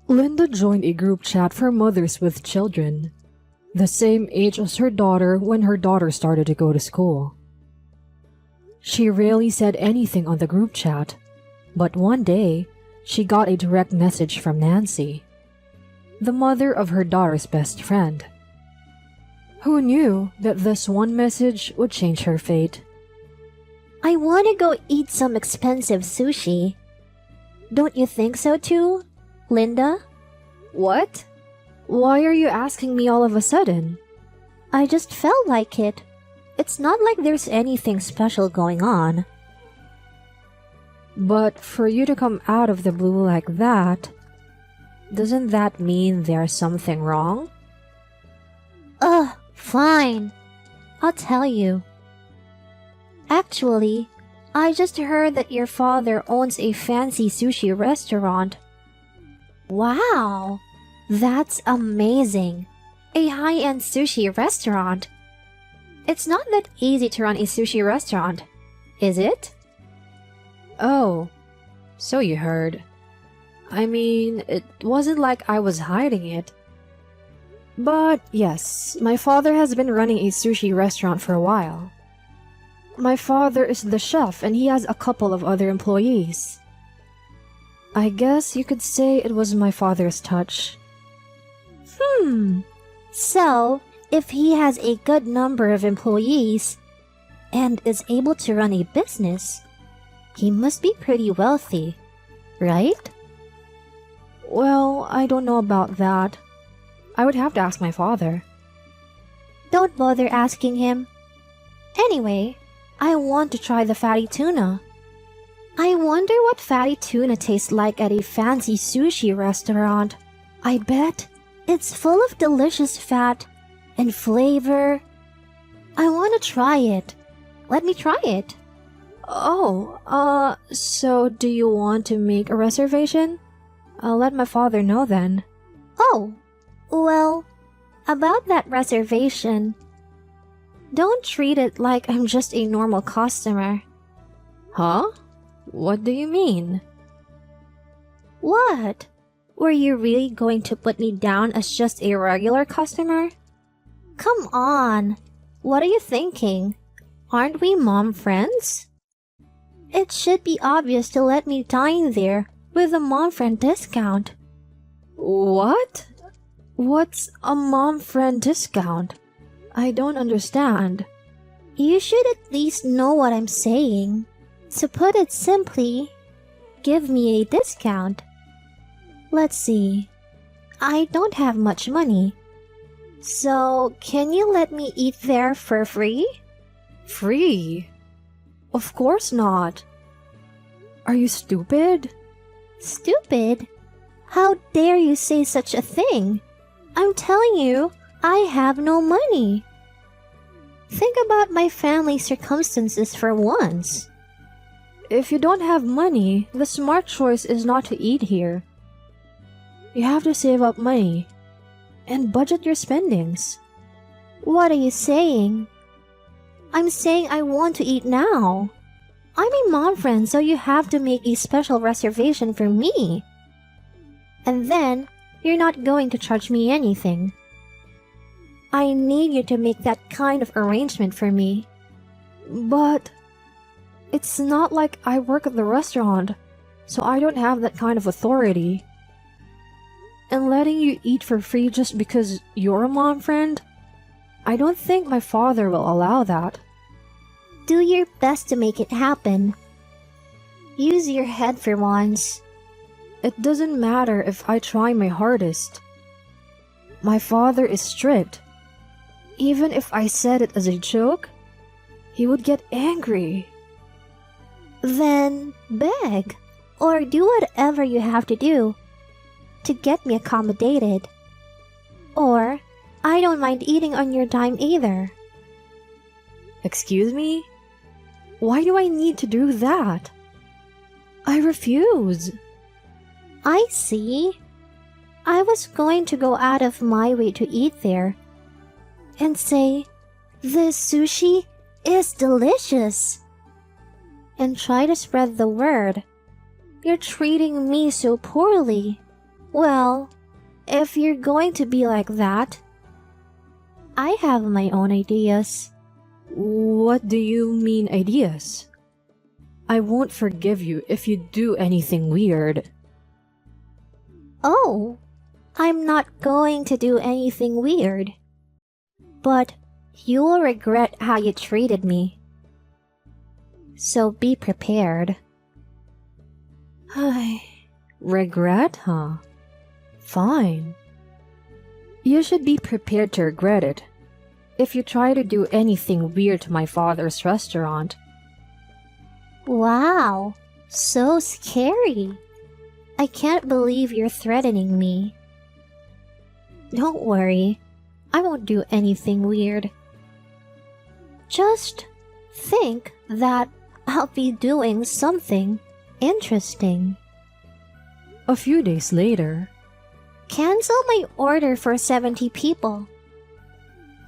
Linda joined a group chat for mothers with children, the same age as her daughter when her daughter started to go to school. She rarely said anything on the group chat, but one day, she got a direct message from Nancy, the mother of her daughter's best friend. Who knew that this one message would change her fate? I want to go eat some expensive sushi. Don't you think so too, Linda? What? Why are you asking me all of a sudden? I just felt like it. It's not like there's anything special going on. But for you to come out of the blue like that, doesn't that mean there's something wrong? Fine. I'll tell you. Actually, I just heard that your father owns a fancy sushi restaurant. Wow! That's amazing. A high-end sushi restaurant. It's not that easy to run a sushi restaurant, is it? Oh, so you heard. I mean, it wasn't like I was hiding it. But yes, my father has been running a sushi restaurant for a while. My father is the chef and he has a couple of other employees. I guess you could say it was my father's touch. So, if he has a good number of employees and is able to run a business, he must be pretty wealthy, right? Well, I don't know about that. I would have to ask my father. Don't bother asking him. Anyway, I want to try the fatty tuna. I wonder what fatty tuna tastes like at a fancy sushi restaurant. I bet it's full of delicious fat and flavor. I want to try it. Let me try it. So do you want to make a reservation? I'll let my father know then. Oh, well, about that reservation, don't treat it like I'm just a normal customer. Huh? What do you mean? What? Were you really going to put me down as just a regular customer? Come on. What are you thinking? Aren't we mom friends? It should be obvious to let me dine there with a mom friend discount. What? What's a mom friend discount? I don't understand. You should at least know what I'm saying. To put it simply, give me a discount. Let's see. I don't have much money. So, can you let me eat there for free? Free? Of course not. Are you stupid? Stupid? How dare you say such a thing? I'm telling you, I have no money. Think about my family circumstances for once. If you don't have money, the smart choice is not to eat here. You have to save up money and budget your spendings. What are you saying? I'm saying I want to eat now. I'm a mom friend, so you have to make a special reservation for me. And then, you're not going to charge me anything. I need you to make that kind of arrangement for me. But it's not like I work at the restaurant, so I don't have that kind of authority. And letting you eat for free just because you're a mom friend? I don't think my father will allow that. Do your best to make it happen. Use your head for once. It doesn't matter if I try my hardest. My father is strict. Even if I said it as a joke, he would get angry. Then beg, or do whatever you have to do to get me accommodated. Or, I don't mind eating on your dime either. Excuse me? Why do I need to do that? I refuse. I see. I was going to go out of my way to eat there and say, "This sushi is delicious," and try to spread the word. You're treating me so poorly. Well, if you're going to be like that, I have my own ideas. What do you mean ideas? I won't forgive you if you do anything weird. Oh, I'm not going to do anything weird. But you will regret how you treated me. So be prepared. Regret, huh? Fine. You should be prepared to regret it. If you try to do anything weird to my father's restaurant. Wow, so scary. I can't believe you're threatening me. Don't worry, I won't do anything weird. Just think that I'll be doing something interesting. A few days later, Cancel my order for 70 people.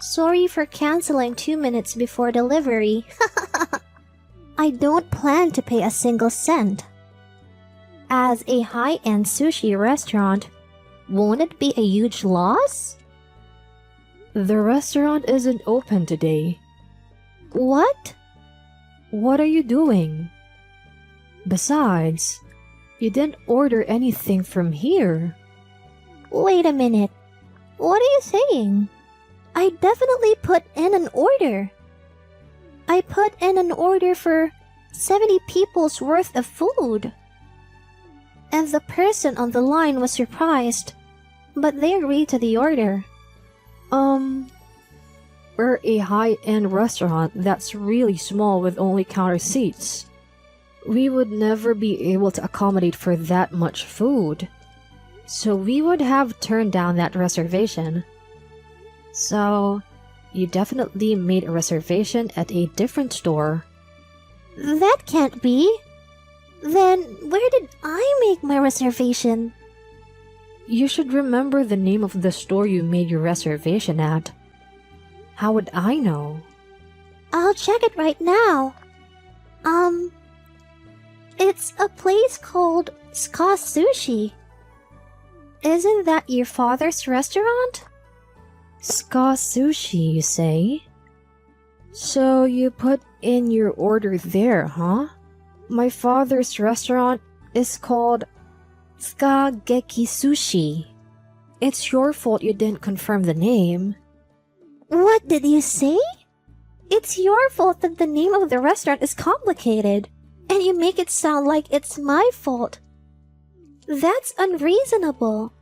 Sorry for canceling 2 minutes before delivery. I don't plan to pay a single cent. As a high-end sushi restaurant, won't it be a huge loss? the restaurant isn't open today. What? What are you doing? Besides, you didn't order anything from here. Wait a minute. What are you saying? I definitely put in an order. I put in an order for 70 people's worth of food. And the person on the line was surprised, but they agreed to the order. We're a high-end restaurant that's really small with only counter seats. We would never be able to accommodate for that much food. So we would have turned down that reservation. So, you definitely made a reservation at a different store. That can't be. Then where did I make my reservation? You should remember the name of the store you made your reservation at. How would I know? I'll check it right now. It's a place called Ska Sushi. Isn't that your father's restaurant? Ska Sushi, you say? So you put in your order there, huh? My father's restaurant is called Ska Geki Sushi. It's your fault you didn't confirm the name. What did you say? It's your fault that the name of the restaurant is complicated, and you make it sound like it's my fault. That's unreasonable.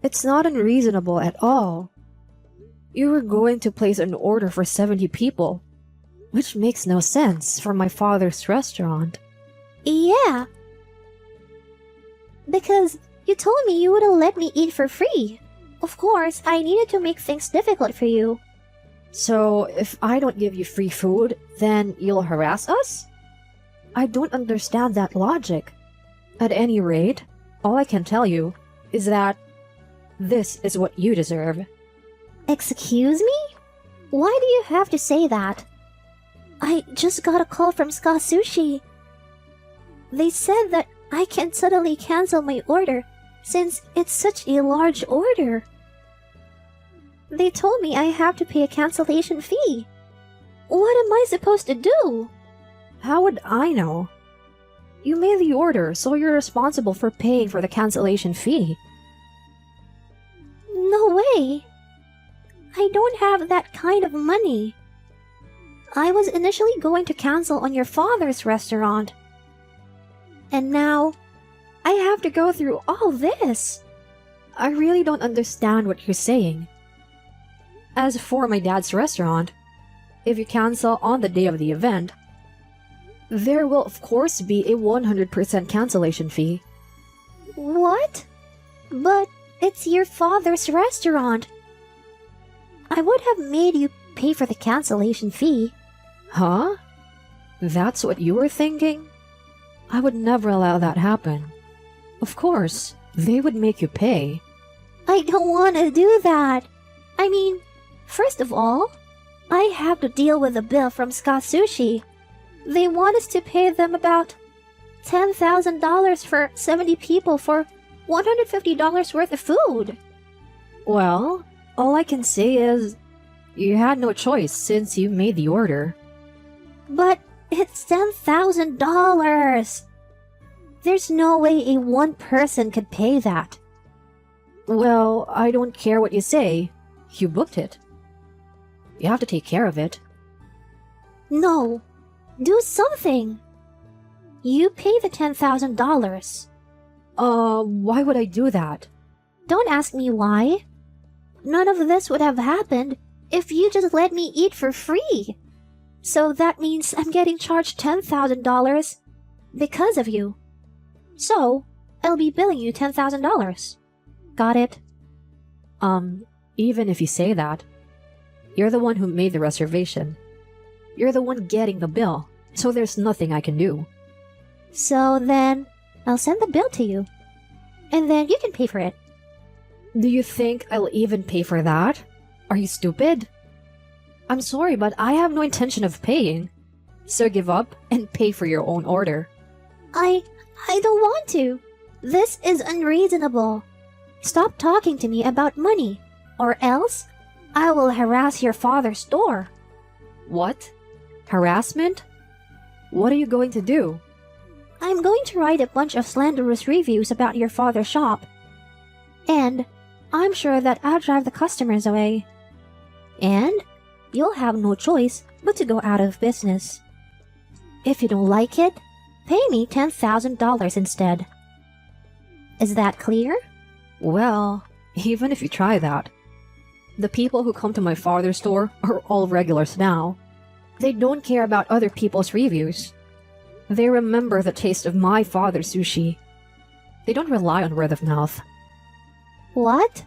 It's not unreasonable at all. You were going to place an order for 70 people, which makes no sense for my father's restaurant. Yeah. Because you told me you wouldn't let me eat for free. Of course, I needed to make things difficult for you. So, if I don't give you free food, then you'll harass us? I don't understand that logic. At any rate, all I can tell you is that this is what you deserve. Excuse me? Why do you have to say that? I just got a call from Ska Sushi. They said that I can suddenly cancel my order since it's such a large order. They told me I have to pay a cancellation fee. What am I supposed to do? How would I know? You made the order, so you're responsible for paying for the cancellation fee. No way. I don't have that kind of money. I was initially going to cancel on your father's restaurant. And now, I have to go through all this. I really don't understand what you're saying. As for my dad's restaurant, if you cancel on the day of the event, there will of course be a 100% cancellation fee. What? But it's your father's restaurant. I would have made you pay for the cancellation fee. Huh? That's what you were thinking? I would never allow that happen. Of course, they would make you pay. I don't want to do that. I mean, first of all, I have to deal with a bill from Ska Sushi. They want us to pay them about $10,000 for 70 people for $150 worth of food. Well, all I can say is you had no choice since you made the order. But it's $10,000. There's no way a one person could pay that. Well, I don't care what you say. You booked it. You have to take care of it. No, do something. You pay the $10,000. Why would I do that? Don't ask me why. None of this would have happened if you just let me eat for free. So that means I'm getting charged $10,000 because of you. So, I'll be billing you $10,000. Got it? Even if you say that, you're the one who made the reservation. You're the one getting the bill, so there's nothing I can do. So then, I'll send the bill to you. And then you can pay for it. Do you think I'll even pay for that? Are you stupid? I'm sorry, but I have no intention of paying. So give up and pay for your own order. I don't want to. This is unreasonable. Stop talking to me about money, or else I will harass your father's store. What? Harassment? What are you going to do? I'm going to write a bunch of slanderous reviews about your father's shop. And I'm sure that I'll drive the customers away. And you'll have no choice but to go out of business. If you don't like it, pay me $10,000 instead. Is that clear? Well, even if you try that, the people who come to my father's store are all regulars now. They don't care about other people's reviews. They remember the taste of my father's sushi. They don't rely on word of mouth. What?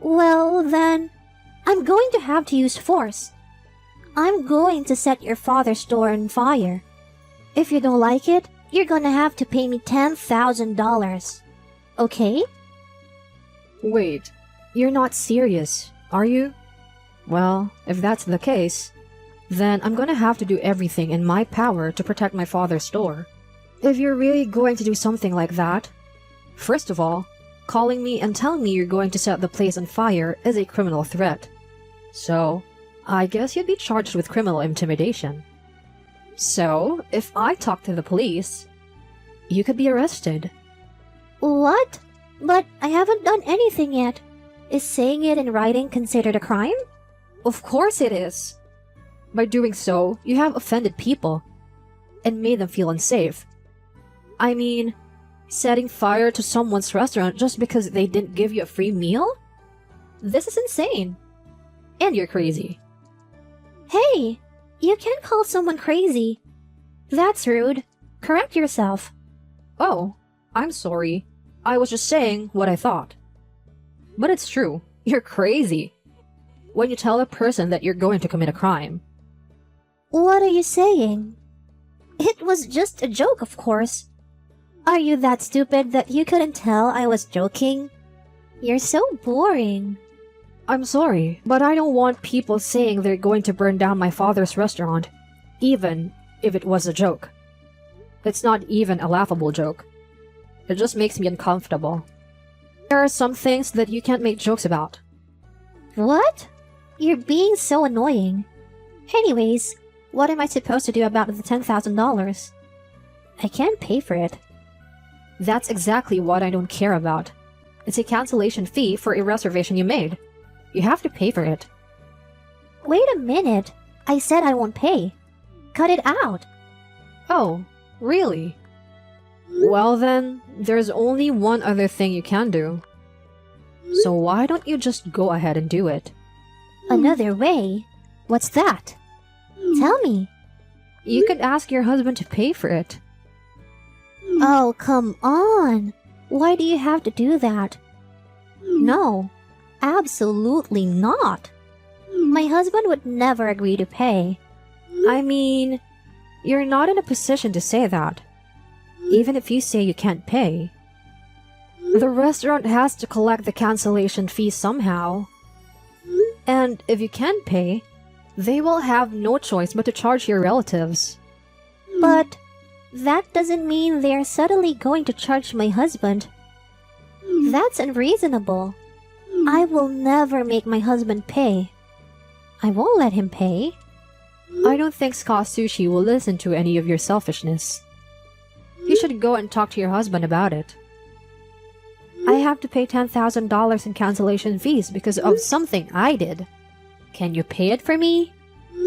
Well, then, I'm going to have to use force. I'm going to set your father's store on fire. If you don't like it, you're gonna have to pay me $10,000. Okay? Wait, you're not serious, are you? Well, if that's the case, then I'm gonna have to do everything in my power to protect my father's store. If you're really going to do something like that, first of all, calling me and telling me you're going to set the place on fire is a criminal threat. So, I guess you'd be charged with criminal intimidation. So, if I talk to the police, you could be arrested. What? But I haven't done anything yet. Is saying it in writing considered a crime? Of course it is. By doing so, you have offended people and made them feel unsafe. I mean, setting fire to someone's restaurant just because they didn't give you a free meal? This is insane. And you're crazy. Hey, you can't call someone crazy. That's rude. Correct yourself. Oh, I'm sorry. I was just saying what I thought. But it's true. You're crazy. When you tell a person that you're going to commit a crime. What are you saying? It was just a joke, of course. Are you that stupid that you couldn't tell I was joking? You're so boring. I'm sorry, but I don't want people saying they're going to burn down my father's restaurant, even if it was a joke. It's not even a laughable joke. It just makes me uncomfortable. There are some things that you can't make jokes about. What? You're being so annoying. Anyways, what am I supposed to do about the $10,000? I can't pay for it. That's exactly what I don't care about. It's a cancellation fee for a reservation you made. You have to pay for it. Wait a minute. I said I won't pay. Cut it out. Oh, really? Well then, there's only one other thing you can do. So why don't you just go ahead and do it? Another way? What's that? Tell me. You could ask your husband to pay for it. Oh, come on. Why do you have to do that? No, absolutely not. My husband would never agree to pay. I mean, you're not in a position to say that. Even if you say you can't pay. The restaurant has to collect the cancellation fee somehow. And if you can't pay, they will have no choice but to charge your relatives. But that doesn't mean they're suddenly going to charge my husband. That's unreasonable. I will never make my husband pay. I won't let him pay. I don't think Scott Sushi will listen to any of your selfishness. You should go and talk to your husband about it. I have to pay $10,000 in cancellation fees because of something I did. Can you pay it for me?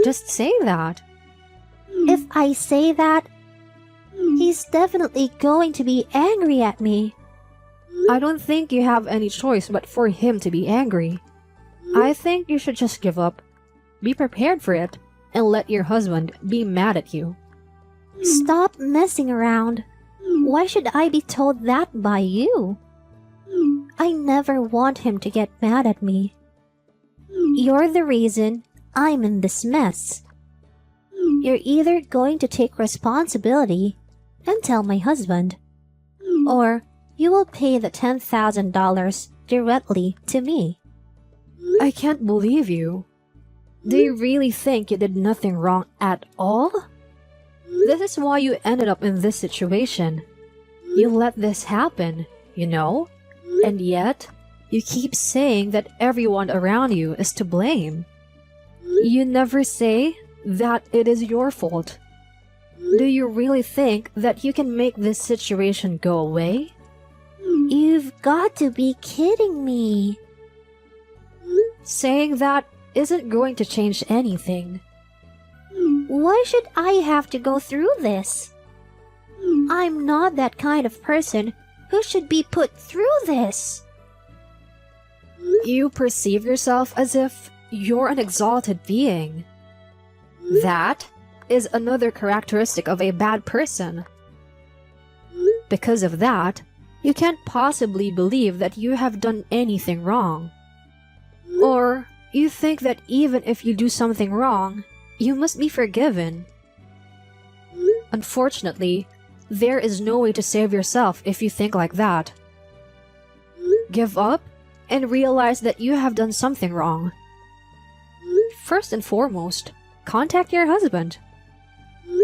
Just say that. If I say that, he's definitely going to be angry at me. I don't think you have any choice but for him to be angry. I think you should just give up. Be prepared for it and let your husband be mad at you. Stop messing around. Why should I be told that by you? I never want him to get mad at me. You're the reason I'm in this mess. You're either going to take responsibility and tell my husband, or you will pay the $10,000 directly to me. I can't believe you. Do you really think you did nothing wrong at all? This is why you ended up in this situation. You let this happen, you know? And yet, you keep saying that everyone around you is to blame. You never say that it is your fault. Do you really think that you can make this situation go away? You've got to be kidding me. Saying that isn't going to change anything. Why should I have to go through this? I'm not that kind of person who should be put through this. You perceive yourself as if you're an exalted being. That is another characteristic of a bad person. Because of that, you can't possibly believe that you have done anything wrong. Or you think that even if you do something wrong, you must be forgiven. Unfortunately, there is no way to save yourself if you think like that. Give up and realize that you have done something wrong. First and foremost, contact your husband.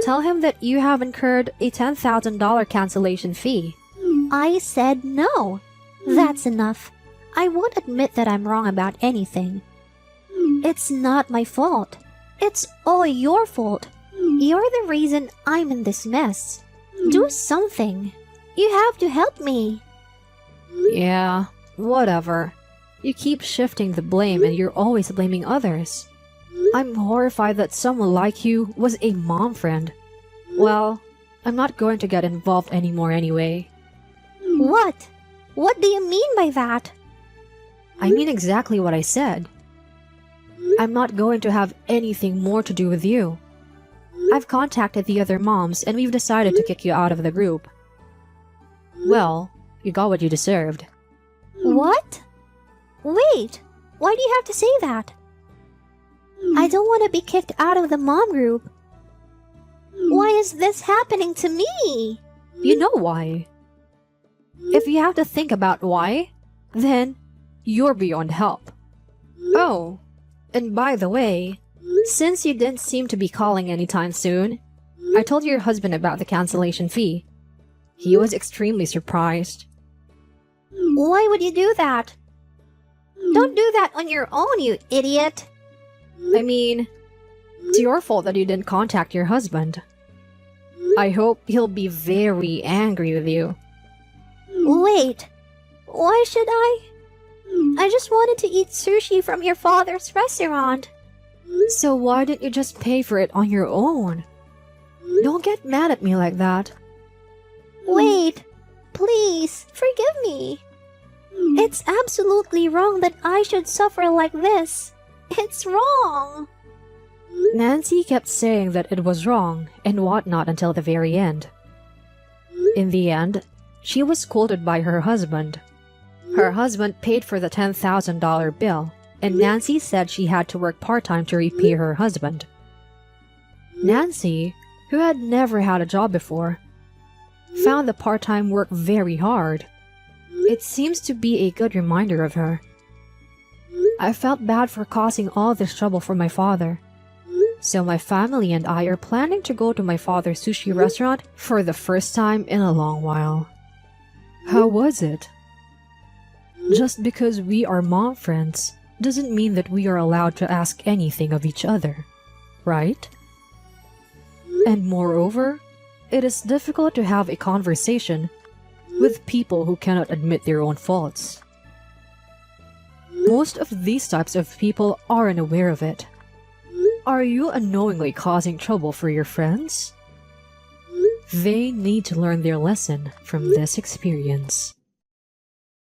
Tell him that you have incurred a $10,000 cancellation fee. I said no. That's enough. I won't admit that I'm wrong about anything. It's not my fault. It's all your fault. You're the reason I'm in this mess. Do something. You have to help me. Yeah, whatever. You keep shifting the blame and you're always blaming others. I'm horrified that someone like you was a mom friend. Well, I'm not going to get involved anymore anyway. What? What do you mean by that? I mean exactly what I said. I'm not going to have anything more to do with you. I've contacted the other moms and we've decided to kick you out of the group. Well, you got what you deserved. What? Wait, why do you have to say that? I don't want to be kicked out of the mom group. Why is this happening to me? You know why. If you have to think about why, then you're beyond help. Oh, and by the way, since you didn't seem to be calling anytime soon, I told your husband about the cancellation fee. He was extremely surprised. Why would you do that? Don't do that on your own, you idiot. I mean, it's your fault that you didn't contact your husband. I hope he'll be very angry with you. Wait, why should I? I just wanted to eat sushi from your father's restaurant. So why didn't you just pay for it on your own? Don't get mad at me like that. Wait, please, forgive me. It's absolutely wrong that I should suffer like this. It's wrong. Nancy kept saying that it was wrong and whatnot until the very end. In the end, she was scolded by her husband. Her husband paid for the $10,000 bill, and Nancy said she had to work part-time to repay her husband. Nancy, who had never had a job before, found the part-time work very hard. It seems to be a good reminder of her. I felt bad for causing all this trouble for my father. So my family and I are planning to go to my father's sushi restaurant for the first time in a long while. How was it? Just because we are mom friends doesn't mean that we are allowed to ask anything of each other, right? And moreover, it is difficult to have a conversation with people who cannot admit their own faults. Most of these types of people aren't aware of it. Are you unknowingly causing trouble for your friends? They need to learn their lesson from this experience.